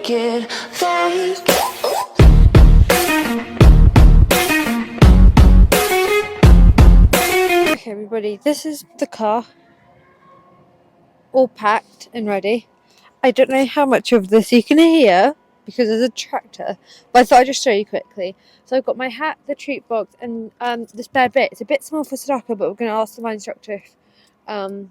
make it fake. Okay everybody, this is the car, all packed and ready. I don't know how much of this you can hear because there's a tractor, but I thought I'd just show you quickly. So I've got my hat, the treat box, and the spare bit. It's a bit small for Sadaqua, but we're going to ask my instructor if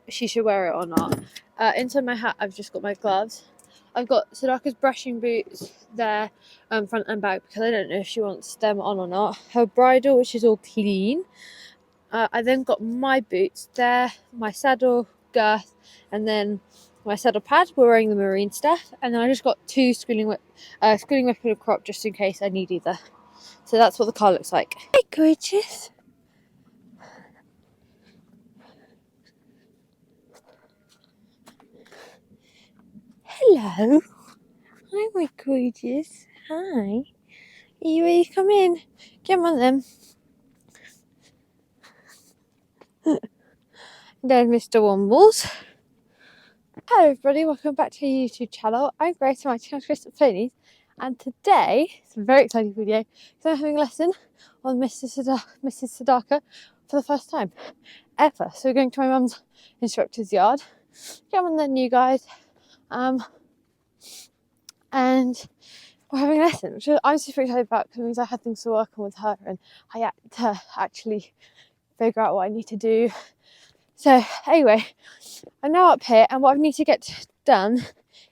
she should wear it or not. Inside my hat I've just got my gloves. I've got Sadaqa's brushing boots there, front and back, because I don't know if she wants them on or not. Her bridle, which is all clean. I then got my boots there, my saddle girth, and then my saddle pad. We're wearing the marine stuff, and then I just got two schooling whip and a crop just in case I need either. So that's what the car looks like. Hey, gorgeous. Hello. Hi, my gorgeous. Hi. Are you ready to come in? Come on then. There's Mr. Wombles. Hello everybody, welcome back to our YouTube channel. I'm Grace and my channel is Grace.Ponies, and today it's a very exciting video because I'm having a lesson on Mrs. Sadaqua for the first time ever. So we're going to my mum's instructor's yard. Come on then you guys. And we're having a lesson, which I'm super excited about because it means I had things to work on with her and I had to actually figure out what I need to do. So anyway, I'm now up here, and what I need to get done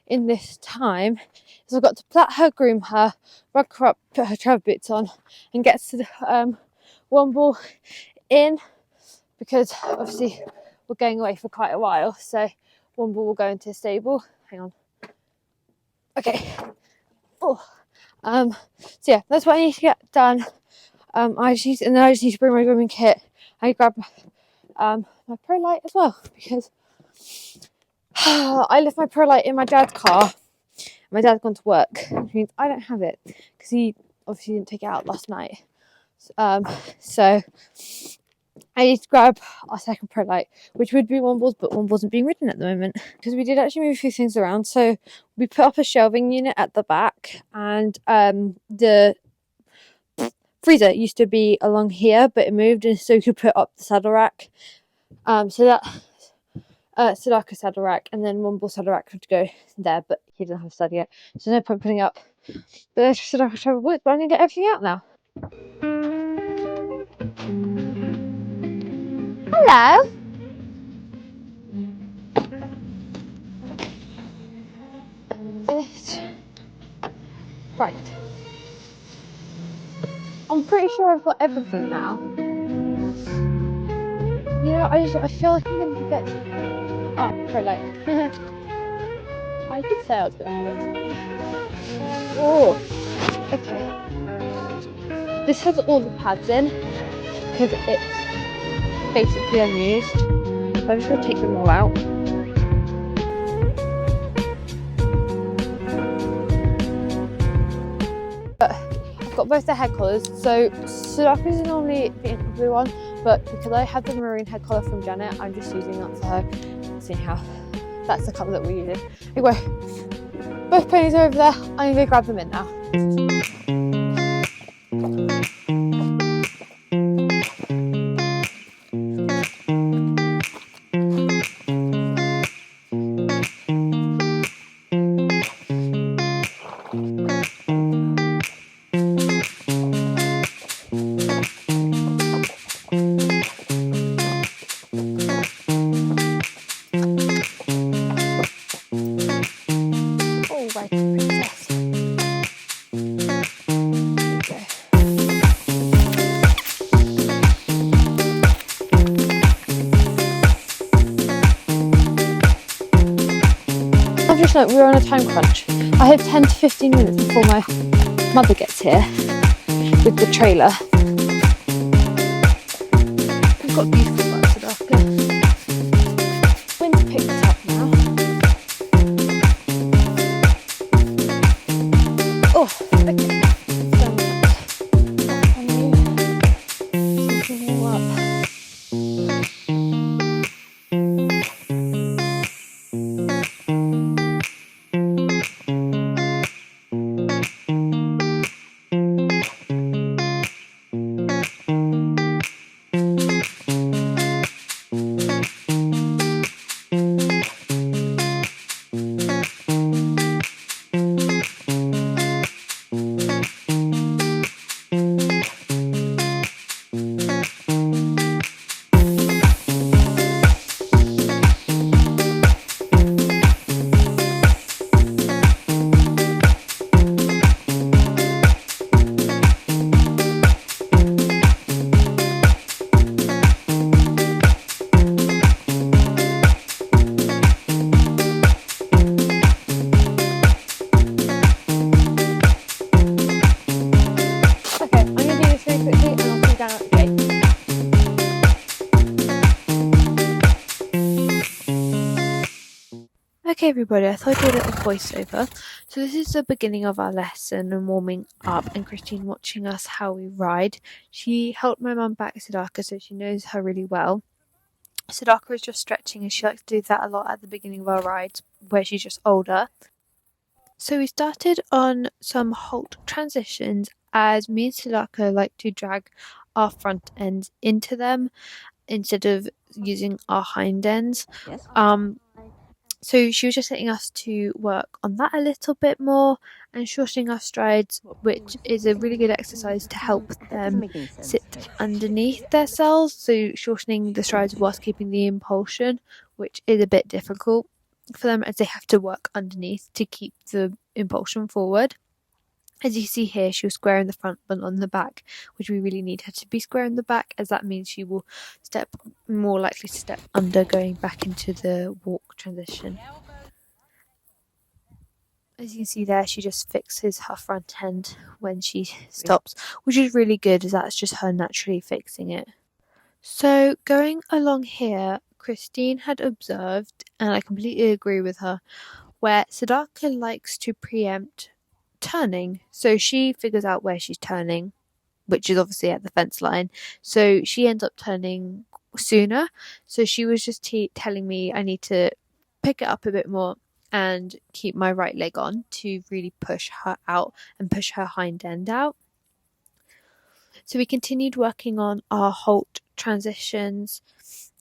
in this time is I've got to plait her, groom her, rug her up, put her travel boots on, and get to the Womble in, because obviously we're going away for quite a while, so Womble will go into a stable. Hang on. Okay. Oh. So yeah, that's what I need to get done. I just need to bring my grooming kit. I grab my pro light as well, because I left my pro light in my dad's car. My dad's gone to work, which means I don't have it because he obviously didn't take it out last night. So I need to grab our second pro light, which would be Womble's, but Womble wasn't being ridden at the moment because we did actually move a few things around. So we put up a shelving unit at the back, and the freezer used to be along here, but it moved, and so we could put up the saddle rack. So that Sadaqua saddle rack, and then Womble saddle rack had to go there, but he doesn't have a saddle yet, so no point putting up. But there's Sadaqua travel boots, but I'm gonna get everything out now. Hello. Right. I'm pretty sure I've got everything now. You know, I feel like I'm gonna forget. Oh, pro light. I did say I was gonna have it. Oh, okay. This has all the pads in because it's basically unused. So I'm just gonna take them all out. But I've got both the head collars. So Sadaqua is normally the blue one, but because I had the marine head collar from Janet, I'm just using that for her. See how that's the colour that we're using. Anyway, both ponies are over there. I'm gonna grab them in now. We're on a time crunch. I have 10 to 15 minutes before my mother gets here with the trailer. I've got beautiful bugs at after. I'm going to pick this up now. Oh, okay. Okay, everybody, I thought I'd do a little voiceover. So this is the beginning of our lesson and warming up, and Christine watching us how we ride. She helped my mum back Sadaqua, so she knows her really well. Sadaqua is just stretching, and she likes to do that a lot at the beginning of our rides, where she's just older. So we started on some halt transitions, as me and Sadaqua like to drag our front ends into them instead of using our hind ends. So she was just letting us to work on that a little bit more and shortening our strides, which is a really good exercise to help them sit underneath themselves. So shortening the strides whilst keeping the impulsion, which is a bit difficult for them as they have to work underneath to keep the impulsion forward. As you see here, she was square in the front but on the back, which we really need her to be square in the back, as that means she will more likely to step under going back into the walk transition. As you can see there, she just fixes her front end when she stops, which is really good as that's just her naturally fixing it. So going along here, Christine had observed, and I completely agree with her, where Sadaqua likes to preempt turning. So she figures out where she's turning, which is obviously at the fence line. So she ends up turning sooner. So she was just telling me I need to pick it up a bit more and keep my right leg on to really push her out and push her hind end out. So we continued working on our halt transitions.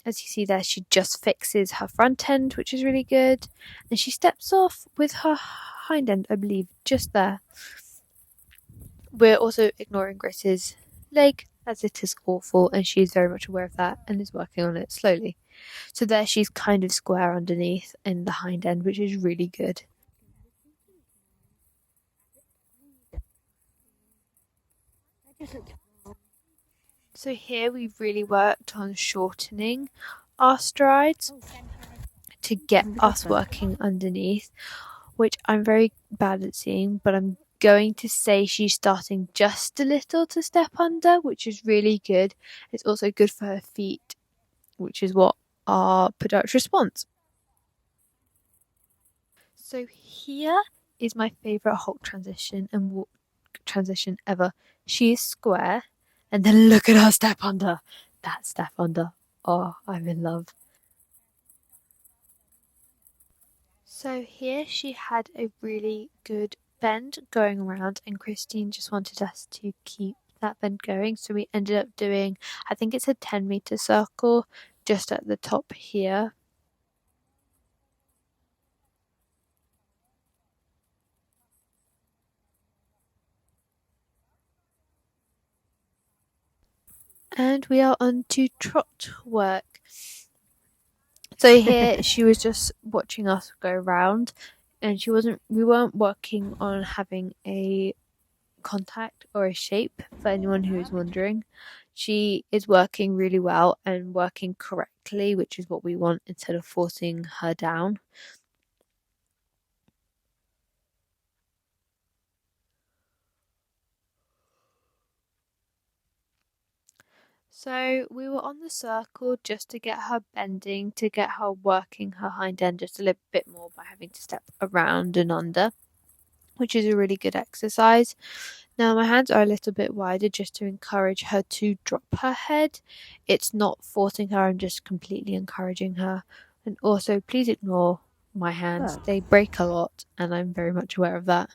As you see there, she just fixes her front end, which is really good. And she steps off with her hind end, I believe, just there. We're also ignoring Grace's leg, as it is awful, and she is very much aware of that and is working on it slowly. So there she's kind of square underneath in the hind end, which is really good. So here we've really worked on shortening our strides to get us working underneath, which I'm very bad at seeing, but I'm going to say she's starting just a little to step under, which is really good. It's also good for her feet, which is what our podiatrist wants. So here is my favourite halt transition and walk transition ever. She is square, and then look at her step under. That step under. Oh, I'm in love. So here she had a really good bend going around, and Christine just wanted us to keep that bend going. So we ended up doing, I think it's a 10-meter circle just at the top here. And we are on to trot work. So here she was just watching us go around, and we weren't working on having a contact or a shape, for anyone who is wondering. She is working really well and working correctly, which is what we want, instead of forcing her down. So we were on the circle just to get her bending, to get her working her hind end just a little bit more by having to step around and under, which is a really good exercise. Now my hands are a little bit wider just to encourage her to drop her head. It's not forcing her, I'm just completely encouraging her. And also, please ignore my hands. They break a lot, and I'm very much aware of that.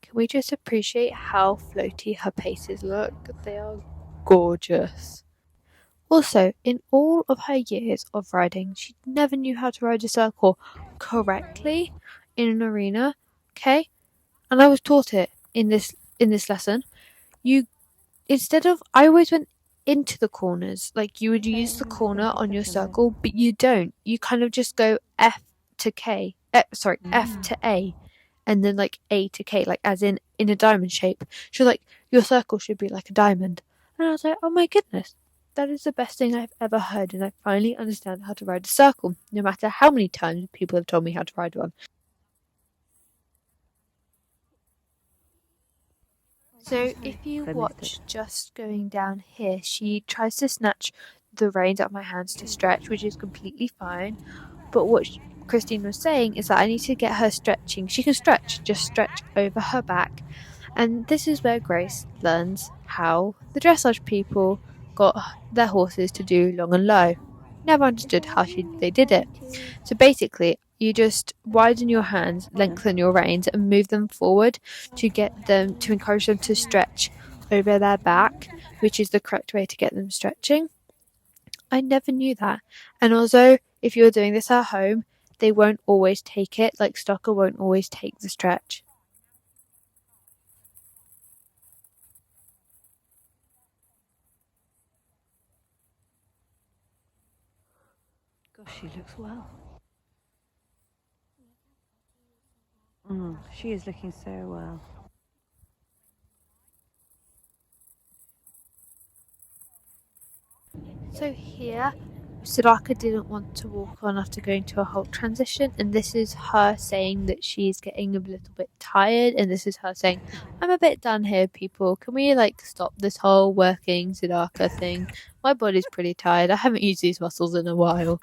Can we just appreciate how floaty her paces look? They are gorgeous. Also, in all of her years of riding, she never knew how to ride a circle correctly in an arena. Okay? And I was taught it in this lesson. I always went into the corners. Like, you would use the corner on your circle, but you don't. You kind of just go F to K. F to A, and then like A to K, like as in a diamond shape. So like your circle should be like a diamond. And I was like, oh my goodness, that is the best thing I've ever heard, and I finally understand how to ride a circle, no matter how many times people have told me how to ride one. So if you watch just going down here, she tries to snatch the reins out of my hands to stretch, which is completely fine. But what Christine was saying is that I need to get her stretching. She can stretch, just stretch over her back. And this is where Grace learns how the dressage people got their horses to do long and low. Never understood how they did it. So basically, you just widen your hands, lengthen your reins, and move them forward to get them to encourage them to stretch over their back, which is the correct way to get them stretching. I never knew that. And also, if you're doing this at home, they won't always take it, like Sadaqua won't always take the stretch. Gosh, she looks well. She is looking so well. So here, Sadaqua didn't want to walk on after going to a halt transition, and this is her saying that she's getting a little bit tired, and this is her saying, I'm a bit done here, people. Can we stop this whole working Sadaqua thing? My body's pretty tired. I haven't used these muscles in a while,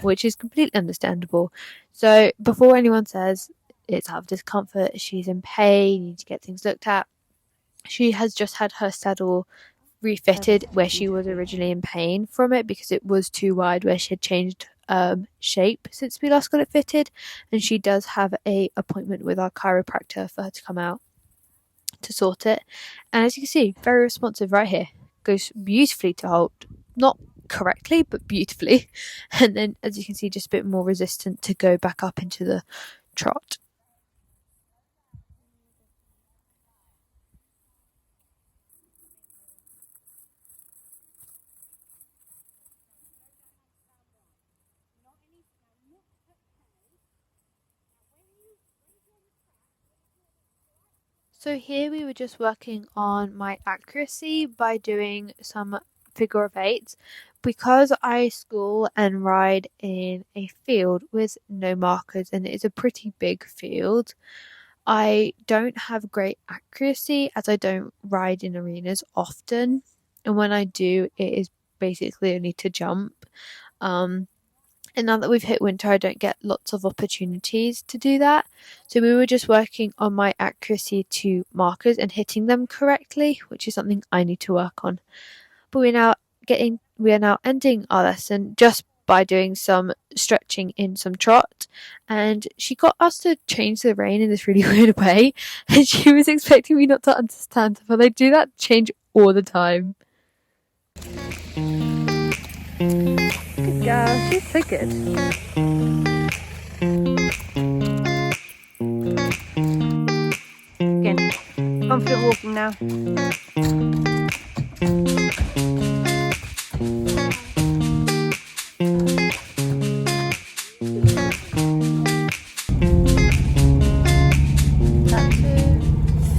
which is completely understandable. So before anyone says it's out of discomfort, she's in pain, you need to get things looked at, she has just had her saddle refitted where she was originally in pain from it because it was too wide, where she had changed shape since we last got it fitted, and she does have a appointment with our chiropractor for her to come out to sort it. And as you can see, very responsive right here, goes beautifully to halt, not correctly but beautifully, and then as you can see, just a bit more resistant to go back up into the trot. So here we were just working on my accuracy by doing some figure of eights. Because I school and ride in a field with no markers and it is a pretty big field, I don't have great accuracy as I don't ride in arenas often. And when I do, it is basically only to jump. And now that we've hit winter, I don't get lots of opportunities to do that. So we were just working on my accuracy to markers and hitting them correctly, which is something I need to work on. But we are now ending our lesson just by doing some stretching in some trot, and she got us to change the rein in this really weird way, and she was expecting me not to understand, but I do that change all the time. Good girl, she's so good. Again, confident walking now.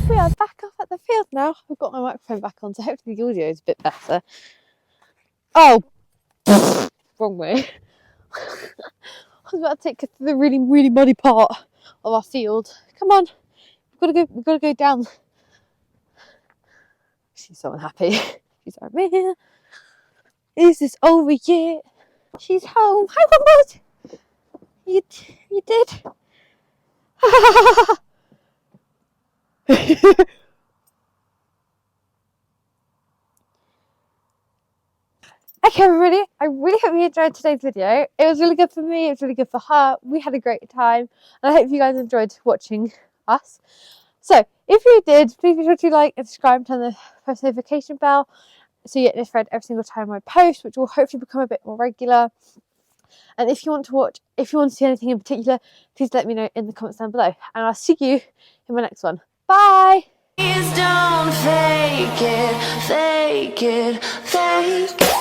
We are back up at the field now. I've got my microphone back on, so hopefully the audio is a bit better. Oh, wrong way. I was about to take us to the really, really muddy part of our field. Come on, we've got to go down. She's so unhappy. She's like, man, is this over yet? She's home. Hi, Mum. You did. Okay, everybody, I really hope you enjoyed today's video. It was really good for me, it was really good for her. We had a great time, and I hope you guys enjoyed watching us. So, if you did, please be sure to like and subscribe and turn the post notification bell so you get notified every single time I post, which will hopefully become a bit more regular. And if you want to see anything in particular, please let me know in the comments down below. And I'll see you in my next one. Bye! Please don't fake it, fake it, fake it.